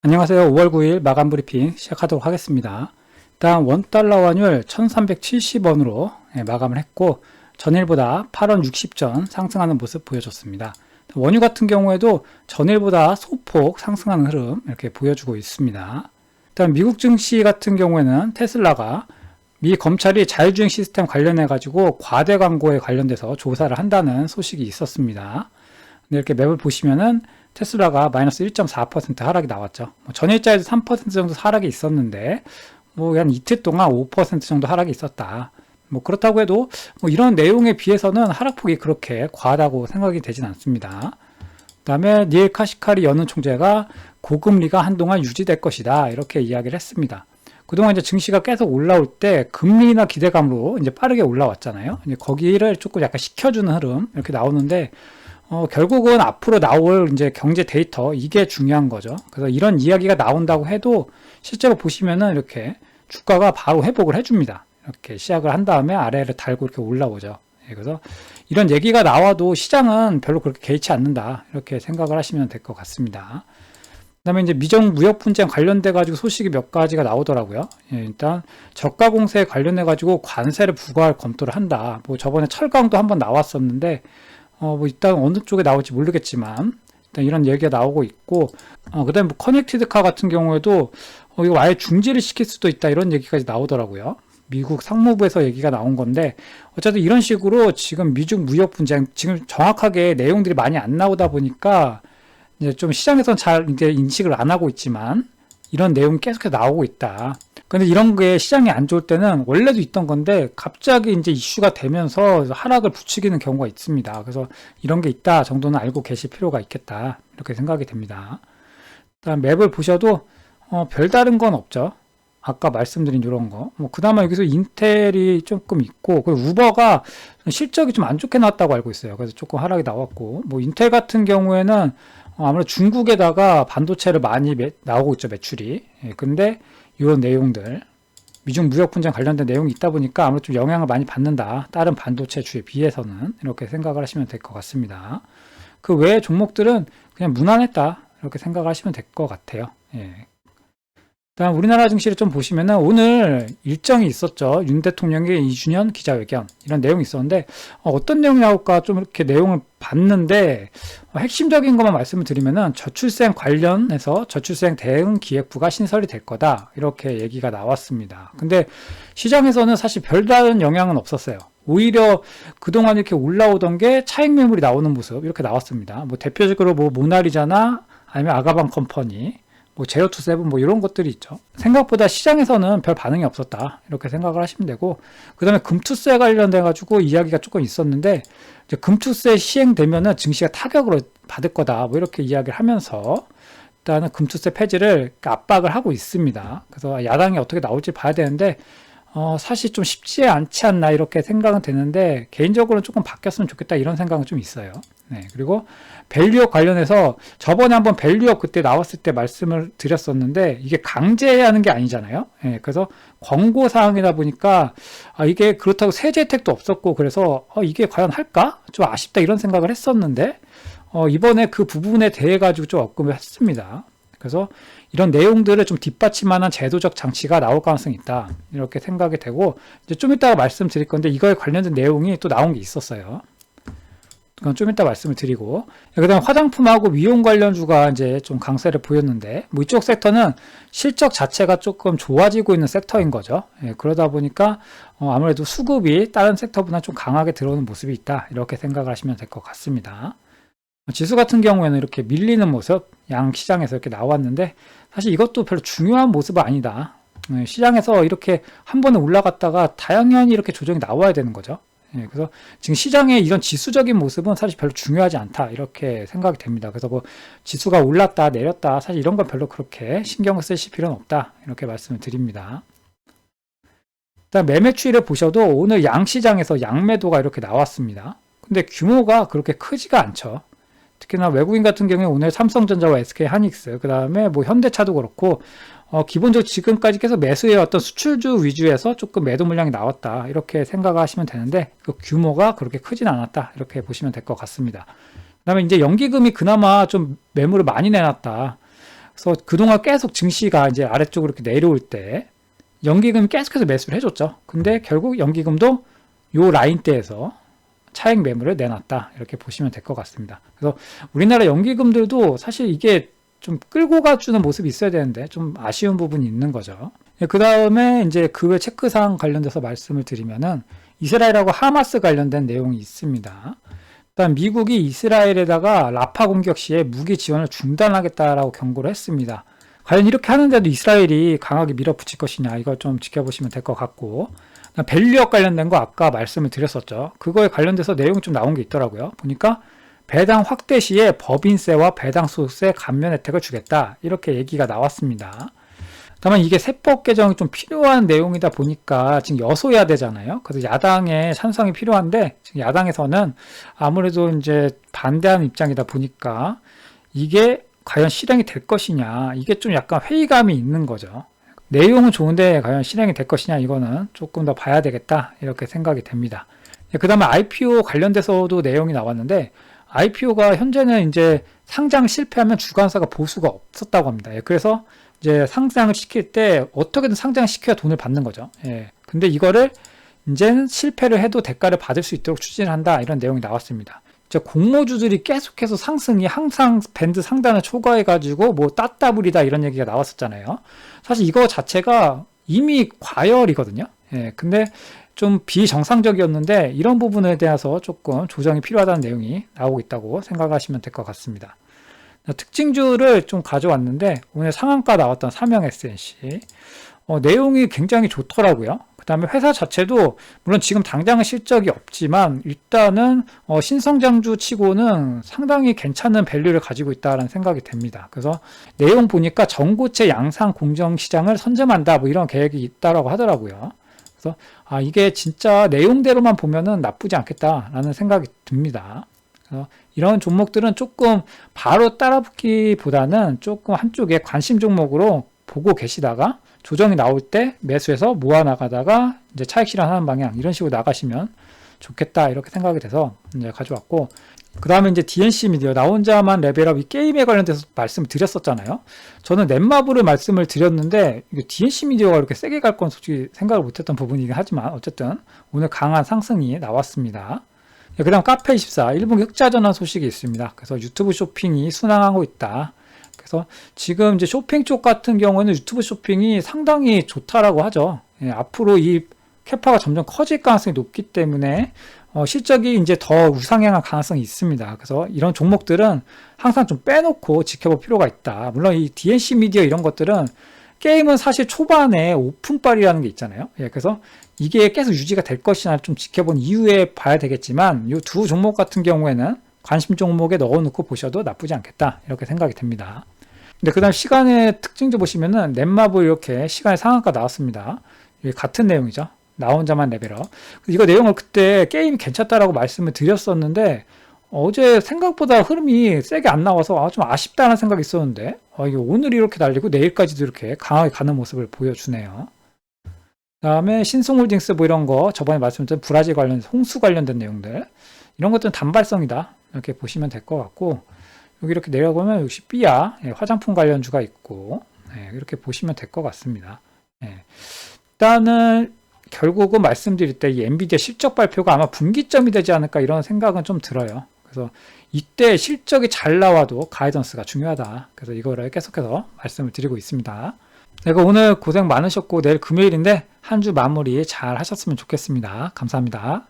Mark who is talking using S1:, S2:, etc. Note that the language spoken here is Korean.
S1: 안녕하세요. 5월 9일 마감 브리핑 시작하도록 하겠습니다. 일단 원달러 환율 1370원으로 마감을 했고 전일보다 8원 60전 상승하는 모습 보여줬습니다. 원유 같은 경우에도 전일보다 소폭 상승하는 흐름 이렇게 보여주고 있습니다. 일단 미국 증시 같은 경우에는 테슬라가 미 검찰이 자율주행 시스템 관련해 가지고 과대 광고에 관련돼서 조사를 한다는 소식이 있었습니다. 이렇게 맵을 보시면은 테슬라가 마이너스 1.4% 하락이 나왔죠. 전일자에도 3% 정도 하락이 있었는데 한 이틀 동안 5% 정도 하락이 있었다. 그렇다고 해도 이런 내용에 비해서는 하락폭이 그렇게 과하다고 생각이 되진 않습니다. 그 다음에 닐 카시카리 연은 총재가 고금리가 한동안 유지될 것이다 이렇게 이야기를 했습니다. 그동안 이제 증시가 계속 올라올 때 금리나 기대감으로 이제 빠르게 올라왔잖아요. 이제 거기를 조금 약간 식혀주는 흐름 이렇게 나오는데 결국은 앞으로 나올 이제 경제 데이터 이게 중요한 거죠. 그래서 이런 이야기가 나온다고 해도 실제로 보시면은 이렇게 주가가 바로 회복을 해줍니다. 이렇게 시작을 한 다음에 아래를 달고 이렇게 올라오죠. 그래서 이런 얘기가 나와도 시장은 별로 그렇게 개의치 않는다 이렇게 생각을 하시면 될 것 같습니다. 그다음에 이제 미정 무역 분쟁 관련돼 가지고 소식이 몇 가지가 나오더라고요. 일단 저가 공세에 관련해 가지고 관세를 부과할 검토를 한다. 저번에 철강도 한번 나왔었는데 일단 어느 쪽에 나올지 모르겠지만 일단 이런 얘기가 나오고 있고 그다음에 커넥티드 카 같은 경우에도 이거 아예 중지를 시킬 수도 있다 이런 얘기까지 나오더라고요. 미국 상무부에서 얘기가 나온 건데 어쨌든 이런 식으로 지금 미중 무역 분쟁 지금 정확하게 내용들이 많이 안 나오다 보니까 이제 좀 시장에서는 잘 이제 인식을 안 하고 있지만 이런 내용이 계속해서 나오고 있다. 근데 이런 게 시장이 안 좋을 때는 원래도 있던 건데 갑자기 이제 이슈가 되면서 하락을 부추기는 경우가 있습니다. 그래서 이런 게 있다 정도는 알고 계실 필요가 있겠다. 이렇게 생각이 됩니다. 일단 맵을 보셔도 별다른 건 없죠. 아까 말씀드린 이런 거. 그나마 여기서 인텔이 조금 있고, 우버가 실적이 좀 안 좋게 나왔다고 알고 있어요. 그래서 조금 하락이 나왔고, 인텔 같은 경우에는 아무래도 중국에다가 반도체를 많이 나오고 있죠, 매출이. 근데 이런 내용들, 미중 무역 분쟁 관련된 내용이 있다 보니까 아무래도 좀 영향을 많이 받는다. 다른 반도체 주에 비해서는 이렇게 생각을 하시면 될 것 같습니다. 그 외의 종목들은 그냥 무난했다. 이렇게 생각하시면 될 것 같아요. 다음 우리나라 증시를 좀 보시면은 오늘 일정이 있었죠. 윤 대통령의 2주년 기자회견 이런 내용이 있었는데 어떤 내용이 나올까 좀 이렇게 내용을 봤는데 핵심적인 것만 말씀을 드리면은 저출생 관련해서 저출생 대응 기획부가 신설이 될 거다 이렇게 얘기가 나왔습니다. 근데 시장에서는 사실 별다른 영향은 없었어요. 오히려 그동안 이렇게 올라오던 게 차익 매물이 나오는 모습 이렇게 나왔습니다. 대표적으로 모나리자나 아니면 아가방 컴퍼니 제로투세븐 이런 것들이 있죠. 생각보다 시장에서는 별 반응이 없었다 이렇게 생각을 하시면 되고 그 다음에 금투세 관련돼 가지고 이야기가 조금 있었는데 이제 금투세 시행되면은 증시가 타격을 받을 거다 이렇게 이야기를 하면서 일단은 금투세 폐지를 압박을 하고 있습니다. 그래서 야당이 어떻게 나올지 봐야 되는데 사실 좀 쉽지 않지 않나 이렇게 생각은 되는데 개인적으로는 조금 바뀌었으면 좋겠다 이런 생각은 좀 있어요. 그리고 밸류업 관련해서 저번에 한번 밸류업 그때 나왔을 때 말씀을 드렸었는데 이게 강제하는 게 아니잖아요. 그래서 권고 사항이다 보니까 이게 그렇다고 세제 혜택도 없었고 그래서 이게 과연 할까? 좀 아쉽다 이런 생각을 했었는데 이번에 그 부분에 대해 가지고 좀 언급을 했습니다. 그래서 이런 내용들을 좀 뒷받침하는 제도적 장치가 나올 가능성이 있다 이렇게 생각이 되고 이제 좀 이따가 말씀드릴 건데 이거에 관련된 내용이 또 나온 게 있었어요. 그건 좀 이따 말씀을 드리고 그다음 화장품하고 미용 관련주가 이제 좀 강세를 보였는데 이쪽 섹터는 실적 자체가 조금 좋아지고 있는 섹터인 거죠. 그러다 보니까 아무래도 수급이 다른 섹터보다 좀 강하게 들어오는 모습이 있다 이렇게 생각을 하시면 될 것 같습니다. 지수 같은 경우에는 이렇게 밀리는 모습 양 시장에서 이렇게 나왔는데 사실 이것도 별로 중요한 모습은 아니다. 시장에서 이렇게 한 번에 올라갔다가 당연히 이렇게 조정이 나와야 되는 거죠. 그래서 지금 시장의 이런 지수적인 모습은 사실 별로 중요하지 않다 이렇게 생각이 됩니다. 그래서 지수가 올랐다 내렸다 사실 이런 건 별로 그렇게 신경을 쓰실 필요는 없다 이렇게 말씀을 드립니다. 일단 매매 추이를 보셔도 오늘 양시장에서 양매도가 이렇게 나왔습니다. 근데 규모가 그렇게 크지가 않죠. 특히나 외국인 같은 경우에 오늘 삼성전자와 SK 하이닉스 그 다음에 현대차도 그렇고 기본적으로 지금까지 계속 매수의 어떤 수출주 위주에서 조금 매도 물량이 나왔다 이렇게 생각하시면 되는데 그 규모가 그렇게 크진 않았다 이렇게 보시면 될 것 같습니다. 그 다음에 이제 연기금이 그나마 좀 매물을 많이 내놨다. 그래서 그동안 계속 증시가 이제 아래쪽으로 이렇게 내려올 때 연기금이 계속해서 매수를 해줬죠. 근데 결국 연기금도 요 라인대에서 차익 매물을 내놨다. 이렇게 보시면 될 것 같습니다. 그래서 우리나라 연기금들도 사실 이게 좀 끌고 가주는 모습이 있어야 되는데 좀 아쉬운 부분이 있는 거죠. 그 다음에 이제 그 외 체크사항 관련돼서 말씀을 드리면은 이스라엘하고 하마스 관련된 내용이 있습니다. 일단 미국이 이스라엘에다가 라파 공격 시에 무기 지원을 중단하겠다라고 경고를 했습니다. 과연 이렇게 하는데도 이스라엘이 강하게 밀어붙일 것이냐, 이걸 좀 지켜보시면 될 것 같고, 밸류업 관련된 거 아까 말씀을 드렸었죠. 그거에 관련돼서 내용이 좀 나온 게 있더라고요. 보니까 배당 확대 시에 법인세와 배당 소득세 감면 혜택을 주겠다, 이렇게 얘기가 나왔습니다. 다만 이게 세법 개정이 좀 필요한 내용이다 보니까 지금 여소야 되잖아요. 그래서 야당의 찬성이 필요한데 지금 야당에서는 아무래도 이제 반대하는 입장이다 보니까 이게 과연 실행이 될 것이냐, 이게 좀 약간 회의감이 있는 거죠. 내용은 좋은데 과연 실행이 될 것이냐, 이거는 조금 더 봐야 되겠다, 이렇게 생각이 됩니다. 그 다음에 IPO 관련돼서도 내용이 나왔는데 IPO가 현재는 이제 상장 실패하면 주관사가 보수가 없었다고 합니다. 그래서 이제 상장을 시킬 때 어떻게든 상장시켜야 돈을 받는 거죠. 근데 이거를 이제는 실패를 해도 대가를 받을 수 있도록 추진을 한다, 이런 내용이 나왔습니다. 공모주들이 계속해서 상승이 항상 밴드 상단을 초과해가지고 뭐 따따블이다, 이런 얘기가 나왔었잖아요. 사실 이거 자체가 이미 과열이거든요. 근데 좀 비정상적이었는데 이런 부분에 대해서 조금 조정이 필요하다는 내용이 나오고 있다고 생각하시면 될 것 같습니다. 특징주를 좀 가져왔는데 오늘 상한가 나왔던 삼형 SNC 내용이 굉장히 좋더라고요. 그 다음에 회사 자체도 물론 지금 당장은 실적이 없지만 일단은 신성장주 치고는 상당히 괜찮은 밸류를 가지고 있다는 생각이 됩니다. 그래서 내용 보니까 전고체 양상 공정시장을 선점한다, 뭐 이런 계획이 있다라고 하더라고요. 그래서 이게 진짜 내용대로만 보면은 나쁘지 않겠다라는 생각이 듭니다. 그래서 이런 종목들은 조금 바로 따라붙기보다는 조금 한쪽에 관심 종목으로 보고 계시다가 조정이 나올 때 매수해서 모아나가다가 이제 차익 실현하는 방향, 이런 식으로 나가시면 좋겠다, 이렇게 생각이 돼서 이제 가져왔고, 그 다음에 이제 DNC 미디어, 나 혼자만 레벨업, 이 게임에 관련돼서 말씀을 드렸었잖아요. 저는 넷마블을 말씀을 드렸는데 이게 DNC 미디어가 이렇게 세게 갈 건 솔직히 생각을 못했던 부분이긴 하지만 어쨌든 오늘 강한 상승이 나왔습니다. 그 다음 카페24, 일본 흑자전환 소식이 있습니다. 그래서 유튜브 쇼핑이 순항하고 있다. 그래서 지금 이제 쇼핑 쪽 같은 경우에는 유튜브 쇼핑이 상당히 좋다라고 하죠. 앞으로 이 캐파가 점점 커질 가능성이 높기 때문에 실적이 이제 더 우상향할 가능성이 있습니다. 그래서 이런 종목들은 항상 좀 빼놓고 지켜볼 필요가 있다. 물론 이 DNC 미디어 이런 것들은 게임은 사실 초반에 오픈빨이라는 게 있잖아요. 그래서 이게 계속 유지가 될 것이나 좀 지켜본 이후에 봐야 되겠지만 이 두 종목 같은 경우에는 관심 종목에 넣어놓고 보셔도 나쁘지 않겠다, 이렇게 생각이 됩니다. 근데 그 다음 시간의 특징도 보시면은 넷마블 이렇게 시간의 상한가 나왔습니다. 이게 같은 내용이죠. 나 혼자만 레벨업. 이거 내용을 그때 게임이 괜찮다라고 말씀을 드렸었는데 어제 생각보다 흐름이 세게 안 나와서 좀 아쉽다는 생각이 있었는데 이게 오늘 이렇게 날리고 내일까지도 이렇게 강하게 가는 모습을 보여주네요. 그 다음에 신송홀딩스 뭐 이런 거 저번에 말씀드린 브라질 관련 홍수 관련된 내용들, 이런 것들은 단발성이다, 이렇게 보시면 될 것 같고, 여기 이렇게 내려보면 역시 삐아 화장품 관련주가 있고, 이렇게 보시면 될 것 같습니다. 일단은 결국은 말씀드릴 때 이 엔비디아 실적 발표가 아마 분기점이 되지 않을까, 이런 생각은 좀 들어요. 그래서 이때 실적이 잘 나와도 가이던스가 중요하다. 그래서 이거를 계속해서 말씀을 드리고 있습니다. 오늘 고생 많으셨고 내일 금요일인데 한 주 마무리 잘 하셨으면 좋겠습니다. 감사합니다.